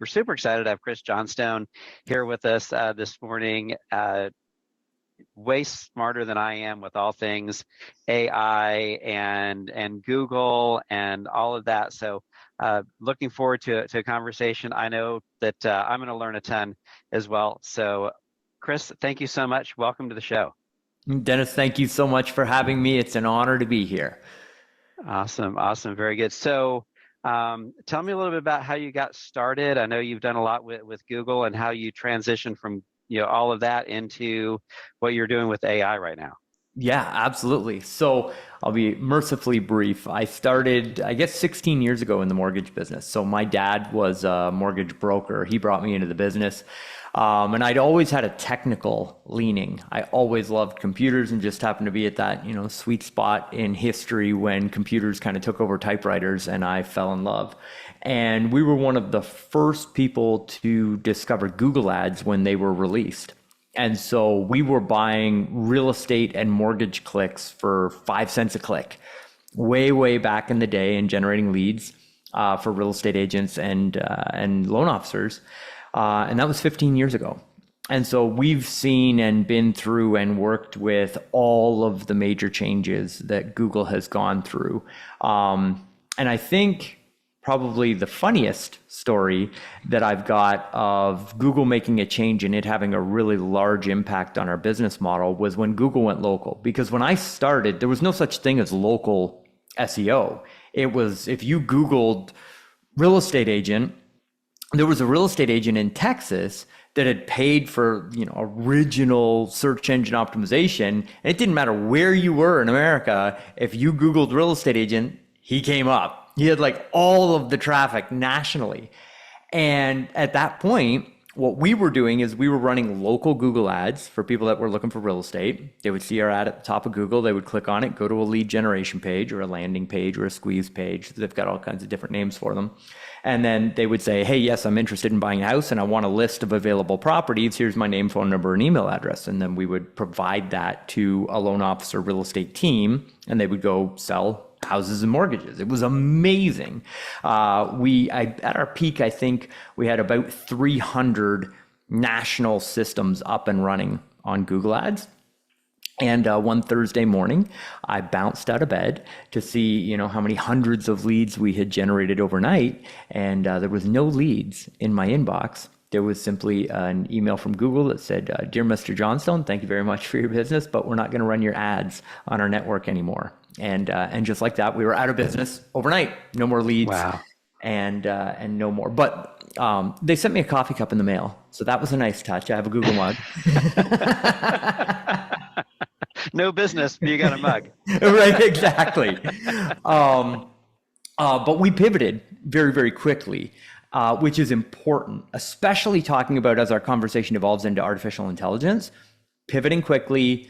we're super excited to have Chris Johnstone here with us this morning. Way smarter than I am with all things AI and Google and all of that. So looking forward to a conversation. I know that I'm going to learn a ton as well. So Chris, thank you so much. Welcome to the show. Dennis, thank you so much for having me. It's an honor to be here. Awesome. Very good. So tell me a little bit about how you got started. I know you've done a lot with Google and how you transitioned from all of that into what you're doing with AI right now. Yeah, absolutely. So I'll be mercifully brief. I started, I guess, 16 years ago in the mortgage business. So my dad was a mortgage broker. He brought me into the business. And I'd always had a technical leaning. I always loved computers and just happened to be at that, sweet spot in history when computers kind of took over typewriters and I fell in love. And we were one of the first people to discover Google ads when they were released. And so we were buying real estate and mortgage clicks for 5 cents a click, way back in the day, and generating leads for real estate agents and loan officers. And that was 15 years ago. And so we've seen and been through and worked with all of the major changes that Google has gone through. And I think probably the funniest story that I've got of Google making a change and it having a really large impact on our business model was when Google went local. Because when I started, there was no such thing as local SEO. It was, if you Googled real estate agent, there was a real estate agent in Texas that had paid for, original search engine optimization. And it didn't matter where you were in America. If you Googled real estate agent, he came up. He had like all of the traffic nationally. And at that point, what we were doing is we were running local Google ads for people that were looking for real estate. They would see our ad at the top of Google. They would click on it, go to a lead generation page or a landing page or a squeeze page. They've got all kinds of different names for them. And then they would say, hey, yes, I'm interested in buying a house and I want a list of available properties. Here's my name, phone number, and email address. And then we would provide that to a loan officer real estate team and they would go sell houses and mortgages. It was amazing. At our peak, I think we had about 300 national systems up and running on Google Ads. And one Thursday morning, I bounced out of bed to see, how many hundreds of leads we had generated overnight. And there was no leads in my inbox. There was simply an email from Google that said, Dear Mr. Johnstone, thank you very much for your business, but we're not going to run your ads on our network anymore. And just like that, we were out of business overnight. No more leads. Wow. And no more. But they sent me a coffee cup in the mail. So that was a nice touch. I have a Google mug. No business, but you got a mug. Right, exactly. But we pivoted very quickly, which is important, especially talking about as our conversation evolves into artificial intelligence, pivoting quickly,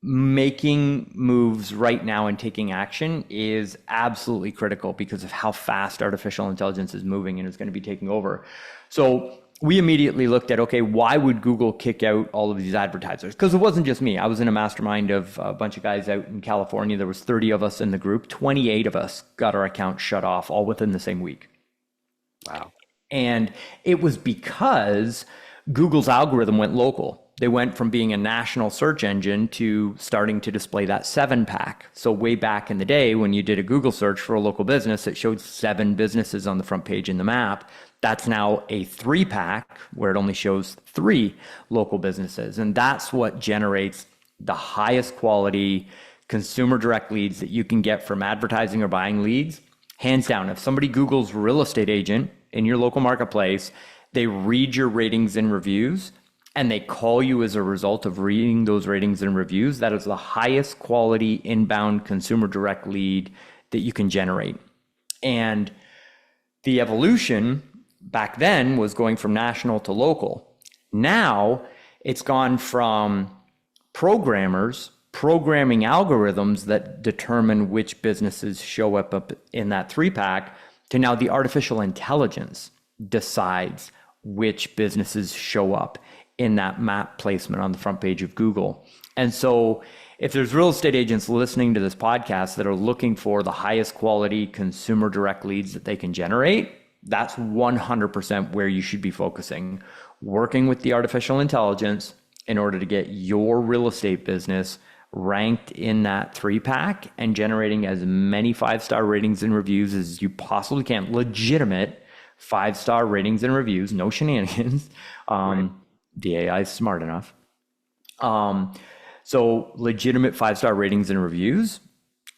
making moves right now and taking action is absolutely critical because of how fast artificial intelligence is moving and is going to be taking over. So we immediately looked at, okay, why would Google kick out all of these advertisers? Because it wasn't just me. I was in a mastermind of a bunch of guys out in California. There was 30 of us in the group. 28 of us got our account shut off all within the same week. Wow. And it was because Google's algorithm went local. They went from being a national search engine to starting to display that 7-pack. So way back in the day, when you did a Google search for a local business, it showed 7 businesses on the front page in the map. That's now a 3-pack where it only shows 3 local businesses. And that's what generates the highest quality consumer direct leads that you can get from advertising or buying leads. Hands down, if somebody Googles real estate agent in your local marketplace, they read your ratings and reviews, and they call you as a result of reading those ratings and reviews, that is the highest quality inbound consumer direct lead that you can generate. And the evolution back then was going from national to local. Now it's gone from programmers programming algorithms that determine which businesses show up in that 3-pack to now the artificial intelligence decides which businesses show up in that map placement on the front page of Google. And so if there's real estate agents listening to this podcast that are looking for the highest quality consumer direct leads that they can generate, That's 100% where you should be focusing. Working with the artificial intelligence in order to get your real estate business ranked in that 3-pack and generating as many 5-star ratings and reviews as you possibly can. Legitimate 5-star ratings and reviews, no shenanigans. Right. The AI is smart enough. So legitimate 5-star ratings and reviews,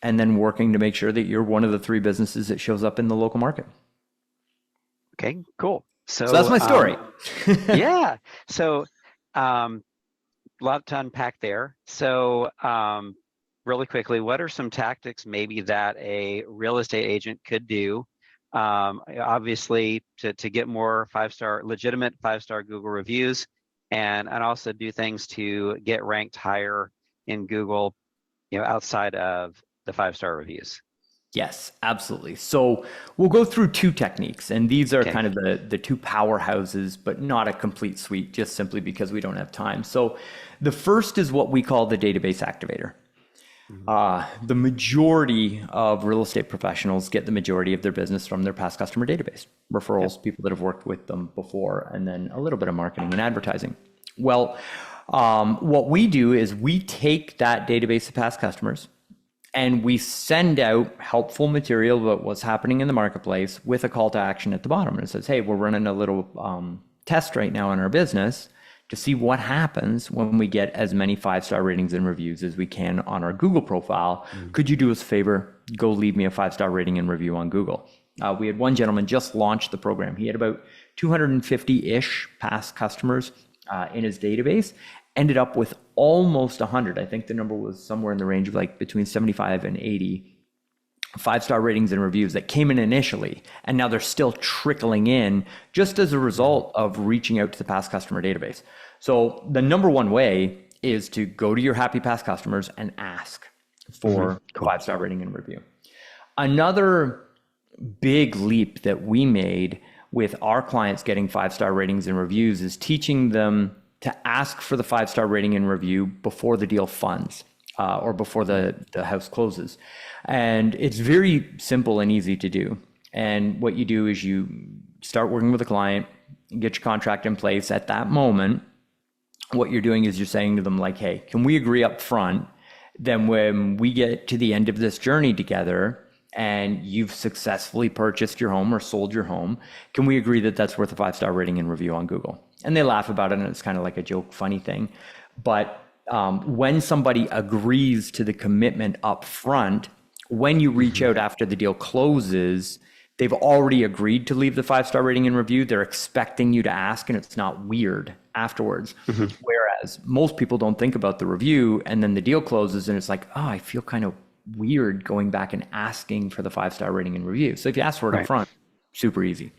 and then working to make sure that you're one of the 3 businesses that shows up in the local market. Okay, cool. So that's my story. Yeah. So a lot to unpack there. So really quickly, what are some tactics maybe that a real estate agent could do? Obviously, to get more legitimate 5-star Google reviews, and also do things to get ranked higher in Google, outside of the 5-star reviews. Yes, absolutely. So we'll go through 2 techniques, and these are kind of the 2 powerhouses, but not a complete suite, just simply because we don't have time. So the first is what we call the database activator. The majority of real estate professionals get the majority of their business from their past customer database, referrals, people that have worked with them before, and then a little bit of marketing and advertising. Well, what we do is we take that database of past customers and we send out helpful material about what's happening in the marketplace with a call to action at the bottom. And it says, hey, we're running a little test right now in our business to see what happens when we get as many 5-star ratings and reviews as we can on our Google profile. Could you do us a favor? Go leave me a 5-star rating and review on Google. We had one gentleman just launched the program. He had about 250-ish past customers in his database, ended up with almost 100. I think the number was somewhere in the range of like between 75 and 80 5-star ratings and reviews that came in initially, and now they're still trickling in just as a result of reaching out to the past customer database. So the number one way is to go to your happy past customers and ask for 5-star rating and review. Another big leap that we made with our clients getting 5-star ratings and reviews is teaching them to ask for the 5-star rating and review before the deal funds. Or before the house closes. And it's very simple and easy to do. And what you do is you start working with a client, get your contract in place. At that moment, what you're doing is you're saying to them like, hey, can we agree up front, then when we get to the end of this journey together and you've successfully purchased your home or sold your home, can we agree that that's worth a 5-star rating and review on Google? And they laugh about it, and it's kind of like a joke, funny thing. But when somebody agrees to the commitment up front, when you reach out after the deal closes, they've already agreed to leave the 5-star rating and review. They're expecting you to ask, and it's not weird afterwards. Whereas most people don't think about the review, and then the deal closes and it's like, oh, I feel kind of weird going back and asking for the 5-star rating and review. So if you ask for it up front, super easy.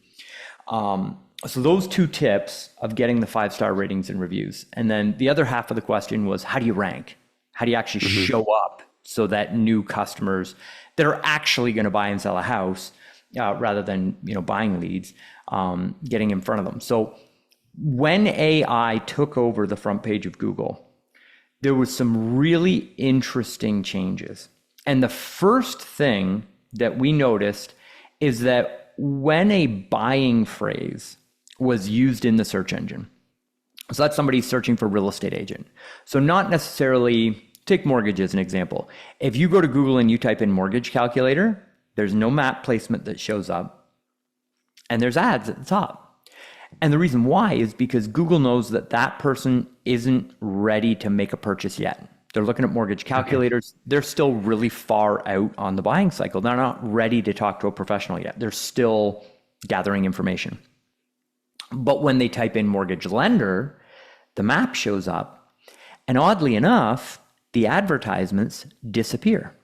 So those 2 tips of getting the 5-star ratings and reviews. And then the other half of the question was, how do you rank? How do you actually show up so that new customers that are actually going to buy and sell a house rather than buying leads, getting in front of them? So when AI took over the front page of Google, there was some really interesting changes. And the first thing that we noticed is that when a buying phrase was used in the search engine, so that's somebody searching for real estate agent. So not necessarily, take mortgage as an example. If you go to Google and you type in mortgage calculator, there's no map placement that shows up, and there's ads at the top. And the reason why is because Google knows that that person isn't ready to make a purchase yet. They're looking at mortgage calculators. They're still really far out on the buying cycle. They're not ready to talk to a professional yet. They're still gathering information. But when they type in mortgage lender, the map shows up, and oddly enough, the advertisements disappear.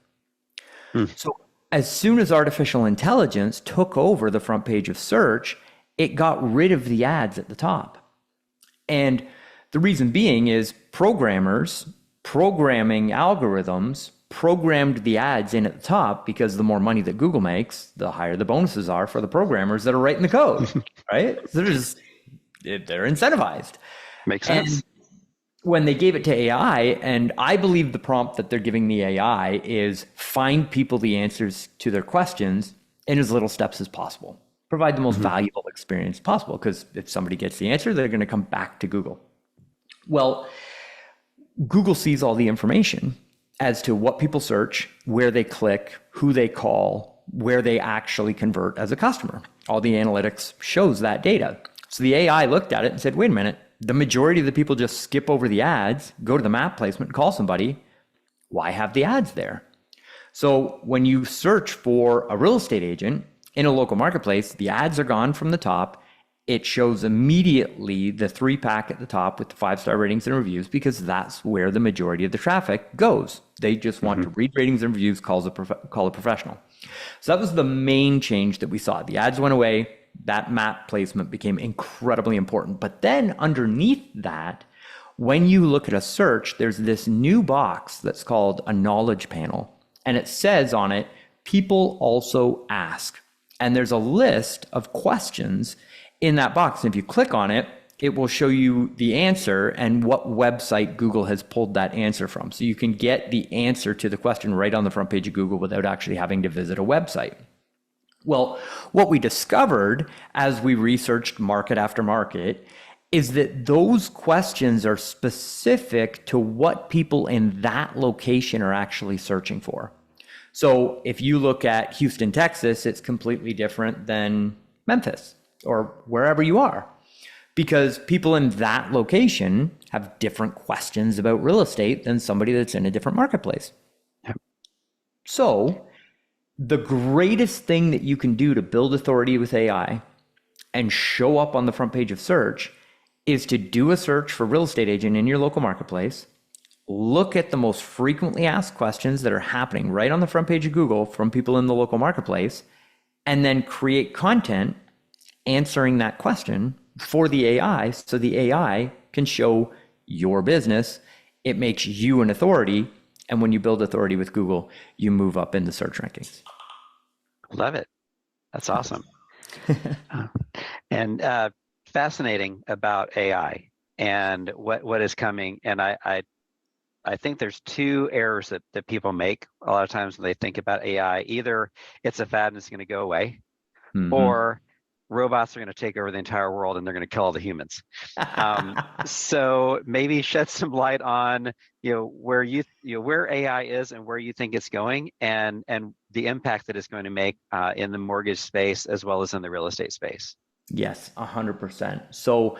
So as soon as artificial intelligence took over the front page of search, it got rid of the ads at the top. And the reason being is programming algorithms programmed the ads in at the top, because the more money that Google makes, the higher the bonuses are for the programmers that are writing the code, right? So they're incentivized. Makes sense. And when they gave it to AI, and I believe the prompt that they're giving the AI is find people the answers to their questions in as little steps as possible. provide the most valuable experience possible. Because if somebody gets the answer, they're going to come back to Google. Well, Google sees all the information as to what people search, where they click, who they call, where they actually convert as a customer. All the analytics shows that data. So the AI looked at it and said, wait a minute, the majority of the people just skip over the ads, go to the map placement, call somebody. Why have the ads there? So when you search for a real estate agent in a local marketplace, the ads are gone from the top. It shows immediately the 3-pack at the top with the 5-star ratings and reviews, because that's where the majority of the traffic goes. They just want to read ratings and reviews, call a professional. So that was the main change that we saw. The ads went away. That map placement became incredibly important. But then underneath that, when you look at a search, there's this new box that's called a knowledge panel. And it says on it, people also ask. And there's a list of questions in that box. And if you click on it, it will show you the answer and what website Google has pulled that answer from. So you can get the answer to the question right on the front page of Google without actually having to visit a website. Well, what we discovered as we researched market after market is that those questions are specific to what people in that location are actually searching for. So if you look at Houston, Texas, it's completely different than Memphis or wherever you are, because people in that location have different questions about real estate than somebody that's in a different marketplace. Yep. So the greatest thing that you can do to build authority with AI and show up on the front page of search is to do a search for real estate agent in your local marketplace, look at the most frequently asked questions that are happening right on the front page of Google from people in the local marketplace, and then create content answering that question for the AI so the AI can show your business. It makes you an authority. And when you build authority with Google, you move up in the search rankings. Love it. That's awesome. And fascinating about AI and what is coming. And I think there's 2 errors that people make a lot of times when they think about AI. Either it's a fad and it's going to go away, or robots are going to take over the entire world and they're going to kill all the humans. So maybe shed some light on where where AI is and where you think it's going, and the impact that it's going to make in the mortgage space as well as in the real estate space. Yes, 100%. So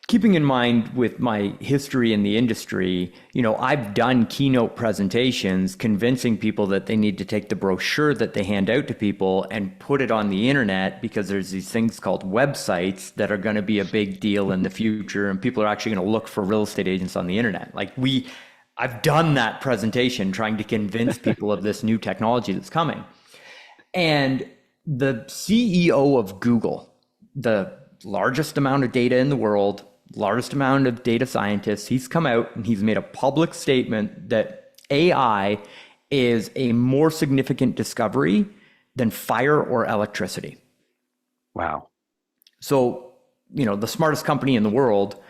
keeping in mind with my history in the industry, I've done keynote presentations convincing people that they need to take the brochure that they hand out to people and put it on the internet, because there's these things called websites that are going to be a big deal in the future, and people are actually going to look for real estate agents on the internet. I've done that presentation trying to convince people of this new technology that's coming. And the CEO of Google, the largest amount of data in the world, largest amount of data scientists, he's come out and he's made a public statement that AI is a more significant discovery than fire or electricity. Wow. So, the smartest company in the world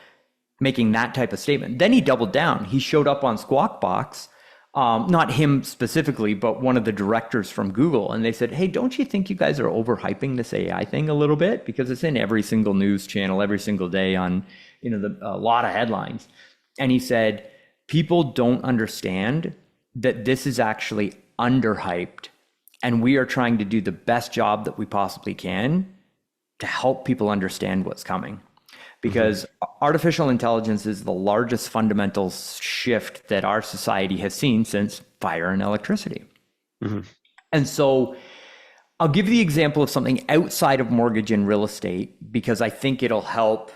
making that type of statement. Then he doubled down. He showed up on Squawk Box, not him specifically, but one of the directors from Google. And they said, hey, don't you think you guys are overhyping this AI thing a little bit? Because it's in every single news channel every single day on, a lot of headlines. And he said, people don't understand that this is actually underhyped. And we are trying to do the best job that we possibly can to help people understand what's coming. Because artificial intelligence is the largest fundamental shift that our society has seen since fire and electricity. And so I'll give you the example of something outside of mortgage and real estate, because I think it'll help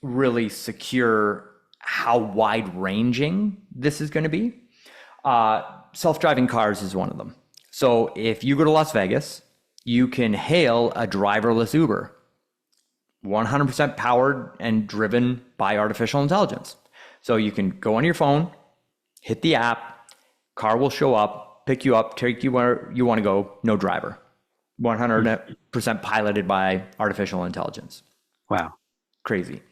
really secure how wide ranging this is going to be. Self-driving cars is one of them. So if you go to Las Vegas, you can hail a driverless Uber, 100% powered and driven by artificial intelligence. So you can go on your phone, hit the app, car will show up, pick you up, take you where you want to go, no driver. 100% piloted by artificial intelligence. Wow. Crazy.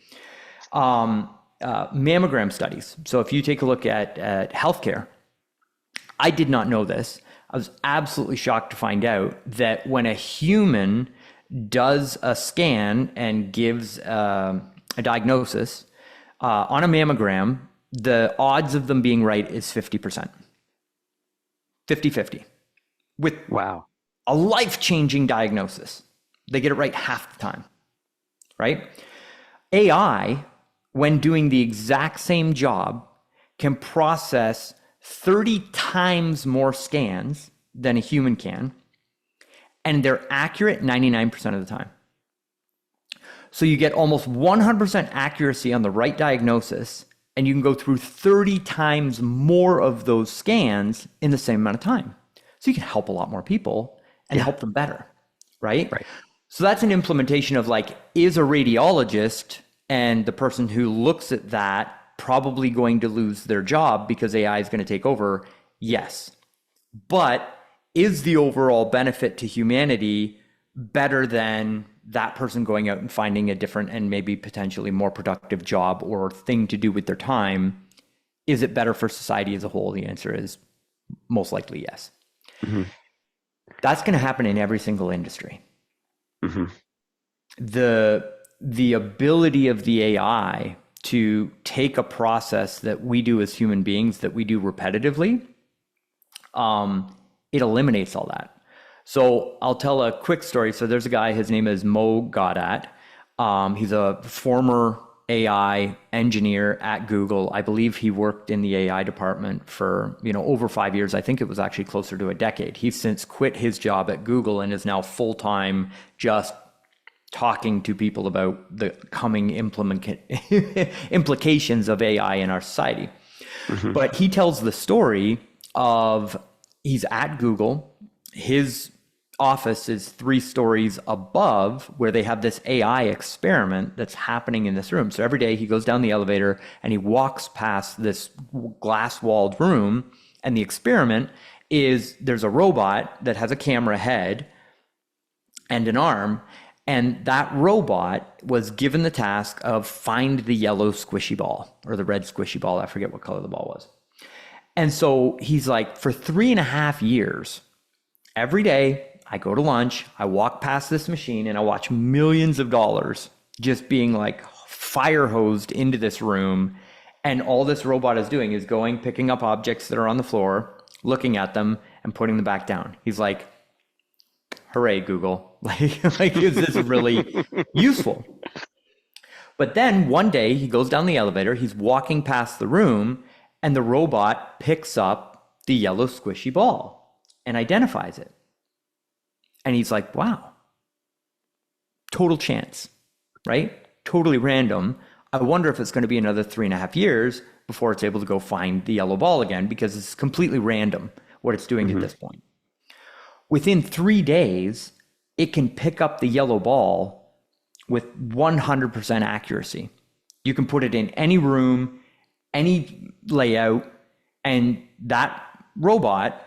Mammogram studies. So if you take a look at healthcare, I did not know this. I was absolutely shocked to find out that when a human does a scan and gives a diagnosis on a mammogram, the odds of them being right is 50%. 50-50. With Wow. a life-changing diagnosis. They get it right half the time, right? AI, when doing the exact same job, can process 30 times more scans than a human can, and they're accurate 99% of the time. So you get almost 100% accuracy on the right diagnosis, and you can go through 30 times more of those scans in the same amount of time. So you can help a lot more people and help them better, right? Right. So that's an implementation of like, is a radiologist and the person who looks at that probably going to lose their job because AI is going to take over? Yes. But is the overall benefit to humanity better than that person going out and finding a different and maybe potentially more productive job or thing to do with their time? Is it better for society as a whole? The answer is most likely yes. Mm-hmm. That's going to happen in every single industry. Mm-hmm. The ability of the AI to take a process that we do as human beings, that we do repetitively, it eliminates all that. So I'll tell a quick story. So there's a guy, his name is Morgage. He's a former AI engineer at Google. I believe he worked in the AI department for, over 5 years. I think it was actually closer to a decade. He's since quit his job at Google and is now full-time just talking to people about the coming implications of AI in our society. Mm-hmm. But he tells the story of he's at Google. His office is 3 stories above where they have this AI experiment that's happening in this room. So every day he goes down the elevator and he walks past this glass-walled room, and the experiment is there's a robot that has a camera head and an arm, and that robot was given the task of find the yellow squishy ball or the red squishy ball. I forget what color the ball was. And so he's like, for 3.5 years, every day I go to lunch, I walk past this machine, and I watch millions of dollars just being like fire hosed into this room. And all this robot is doing is going, picking up objects that are on the floor, looking at them and putting them back down. He's like, hooray, Google. Like, is this really useful? But then one day he goes down the elevator, he's walking past the room, and the robot picks up the yellow squishy ball and identifies it. And he's like, wow, total chance, right? Totally random. I wonder if it's going to be another 3.5 years before it's able to go find the yellow ball again, because it's completely random what it's doing at this point. Within 3 days, it can pick up the yellow ball with 100% accuracy. You can put it in any room, any layout, and that robot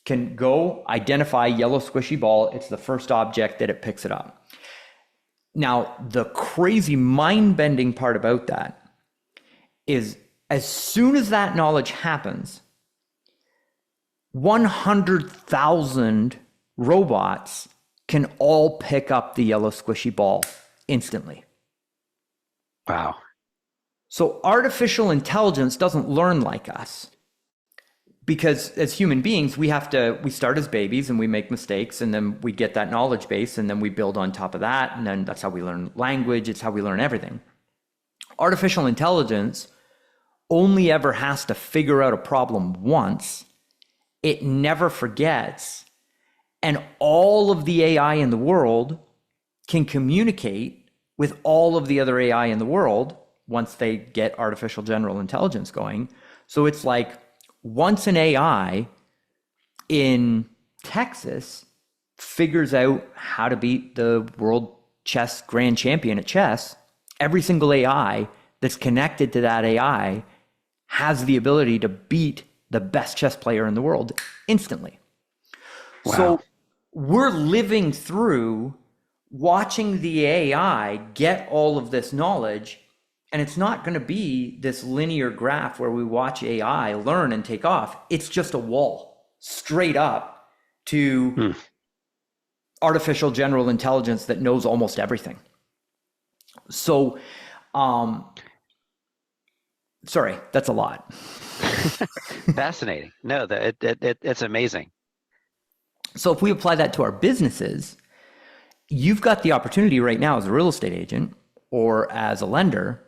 can go identify yellow squishy ball. It's the first object that it picks it up. Now, the crazy mind-bending part about that is as soon as that knowledge happens, 100,000 robots can all pick up the yellow squishy ball instantly. Wow. So artificial intelligence doesn't learn like us, because as human beings, we start as babies and we make mistakes, and then we get that knowledge base, and then we build on top of that, and then that's how we learn language. It's how we learn everything. Artificial intelligence only ever has to figure out a problem once. It never forgets. And all of the AI in the world can communicate with all of the other AI in the world once they get artificial general intelligence going. So it's like, once an AI in Texas figures out how to beat the world chess grand champion at chess, every single AI that's connected to that AI has the ability to beat the best chess player in the world instantly. Wow. So we're living through watching the AI get all of this knowledge, and it's not going to be this linear graph where we watch AI learn and take off. It's just a wall straight up to artificial general intelligence that knows almost everything. So, sorry, that's a lot. Fascinating. No, it's amazing. So if we apply that to our businesses, you've got the opportunity right now as a real estate agent or as a lender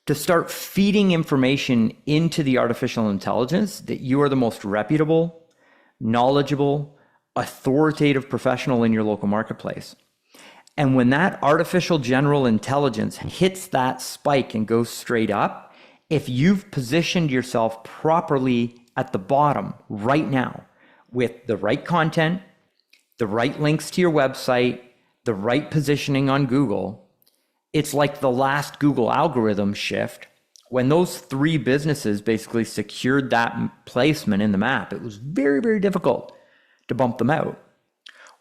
to start feeding information into the artificial intelligence that you are the most reputable, knowledgeable, authoritative professional in your local marketplace. And when that artificial general intelligence hits that spike and goes straight up, if you've positioned yourself properly at the bottom right now with the right content, the right links to your website, the right positioning on Google, it's like the last Google algorithm shift. When those three businesses basically secured that placement in the map, it was very, very difficult to bump them out.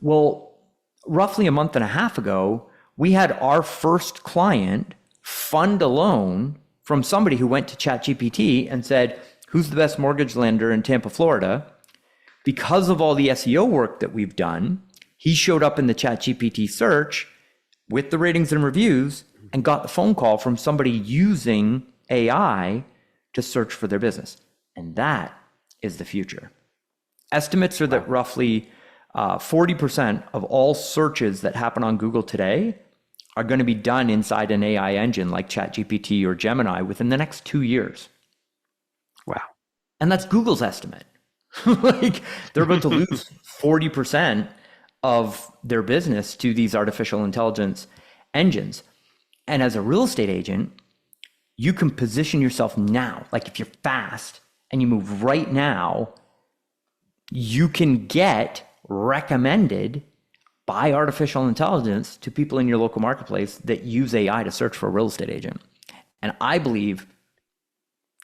Well, roughly a month and a half ago, we had our first client fund a loan from somebody who went to ChatGPT and said, who's the best mortgage lender in Tampa, Florida? Because of all the SEO work that we've done, he showed up in the ChatGPT search with the ratings and reviews and got the phone call from somebody using AI to search for their business. And that is the future. Estimates are that roughly 40% of all searches that happen on Google today are going to be done inside an AI engine like ChatGPT or Gemini within the next 2 years. Wow. And that's Google's estimate. Like they're about to lose 40% of their business to these artificial intelligence engines. And as a real estate agent, you can position yourself now. Like if you're fast and you move right now, you can get recommended by artificial intelligence to people in your local marketplace that use AI to search for a real estate agent. And I believe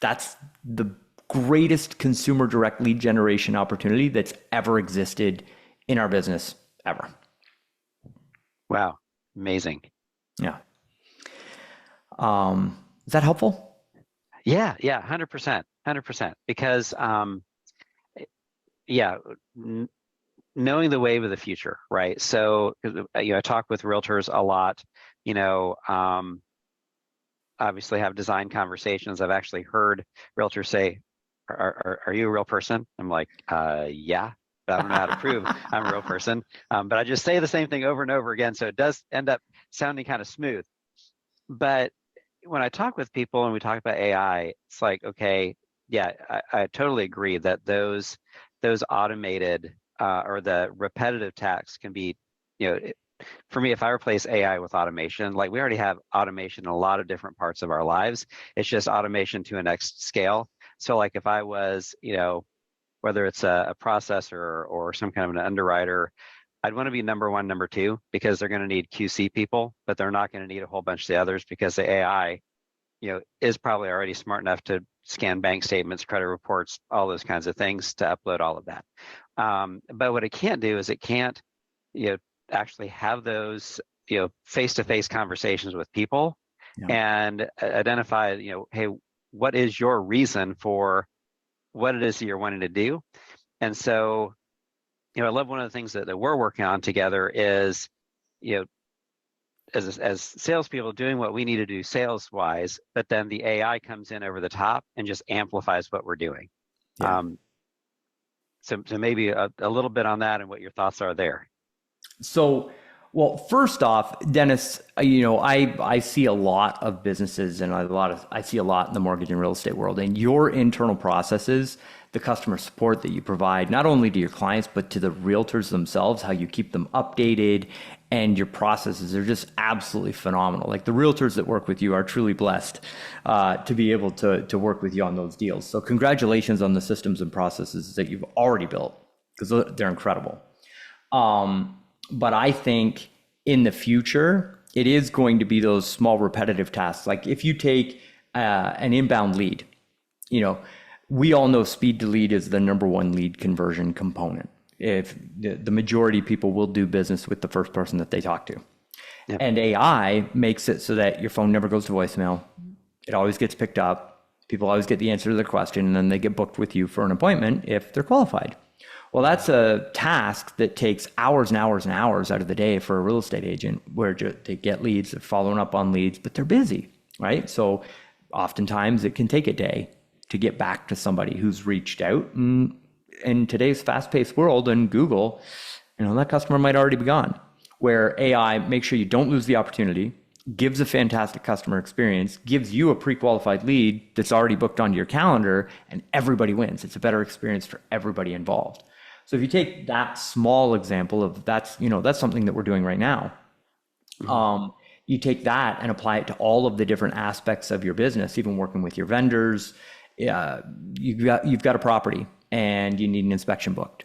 that's the greatest consumer direct lead generation opportunity that's ever existed in our business ever. Wow. Amazing. Yeah. Is that helpful? Yeah. 100%. Because, knowing the wave of the future, right? So, I talk with realtors a lot, obviously have design conversations. I've actually heard realtors say, are you a real person? I'm like, yeah, but I don't know how to prove I'm a real person. But I just say the same thing over and over again. So it does end up sounding kind of smooth. But when I talk with people and we talk about AI, it's like, okay, yeah, I totally agree that those automated or the repetitive tasks can be, for me, if I replace AI with automation, like we already have automation in a lot of different parts of our lives, it's just automation to a next scale. So like if I was, whether it's a processor or some kind of an underwriter, I'd want to be number one, number two, because they're going to need QC people, but they're not going to need a whole bunch of the others because the AI, is probably already smart enough to scan bank statements, credit reports, all those kinds of things to upload all of that. But what it can't do is it can't, actually have those, face-to-face conversations with people and identify, hey, what is your reason for what it is that you're wanting to do? And so, I love one of the things that we're working on together is, as salespeople doing what we need to do sales-wise, but then the AI comes in over the top and just amplifies what we're doing. Yeah. So maybe a little bit on that and what your thoughts are there. So, well, first off, Dennis, I see a lot of businesses and I see a lot in the mortgage and real estate world, and your internal processes, the customer support that you provide, not only to your clients, but to the realtors themselves, how you keep them updated, and your processes are just absolutely phenomenal. Like the realtors that work with you are truly blessed to be able to work with you on those deals. So congratulations on the systems and processes that you've already built, because they're incredible. But I think in the future, it is going to be those small repetitive tasks. Like if you take an inbound lead, we all know speed to lead is the number one lead conversion component. If the majority of people will do business with the first person that they talk to. Yep. And AI makes it so that your phone never goes to voicemail. It always gets picked up. People always get the answer to their question, and then they get booked with you for an appointment if they're qualified. Well, that's a task that takes hours and hours and hours out of the day for a real estate agent where they get leads, they're following up on leads, but they're busy, right? So oftentimes it can take a day to get back to somebody who's reached out. And in today's fast-paced world and Google, that customer might already be gone. Where AI makes sure you don't lose the opportunity, gives a fantastic customer experience, gives you a pre-qualified lead that's already booked onto your calendar, and everybody wins. It's a better experience for everybody involved. So if you take that small example of that's something that we're doing right now. You take that and apply it to all of the different aspects of your business, even working with your vendors. You've got a property and you need an inspection booked.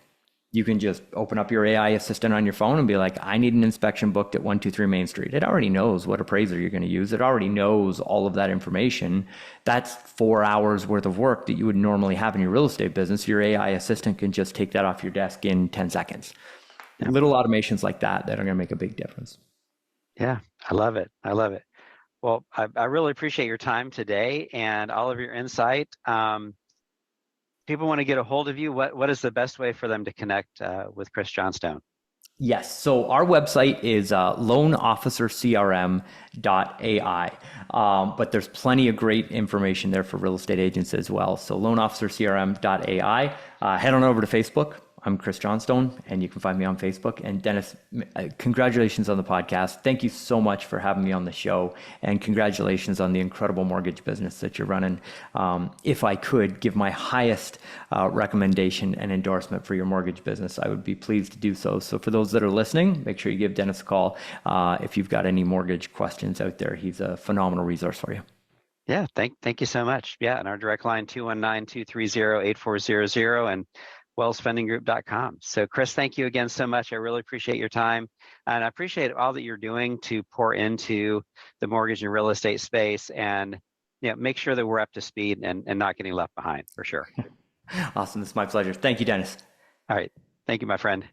You can just open up your AI assistant on your phone and be like, I need an inspection booked at 123 Main Street. It already knows what appraiser you're going to use. It already knows all of that information. That's 4 hours worth of work that you would normally have in your real estate business. Your AI assistant can just take that off your desk in 10 seconds. Yeah. Little automations like that are going to make a big difference. Yeah, I love it. I love it. Well, I really appreciate your time today and all of your insight. People want to get a hold of you. What is the best way for them to connect with Chris Johnstone? Yes. So our website is loanofficercrm.ai, but there's plenty of great information there for real estate agents as well. So loanofficercrm.ai. Head on over to Facebook. I'm Chris Johnstone, and you can find me on Facebook. And Dennis, congratulations on the podcast. Thank you so much for having me on the show, and congratulations on the incredible mortgage business that you're running. If I could give my highest recommendation and endorsement for your mortgage business, I would be pleased to do so. So for those that are listening, make sure you give Dennis a call if you've got any mortgage questions out there. He's a phenomenal resource for you. Yeah, thank you so much. Yeah, and our direct line, 219-230-8400, and wellspendinggroup.com. So Chris, thank you again so much. I really appreciate your time, and I appreciate all that you're doing to pour into the mortgage and real estate space, and make sure that we're up to speed and not getting left behind, for sure. Awesome. It's my pleasure. Thank you, Dennis. All right. Thank you, my friend.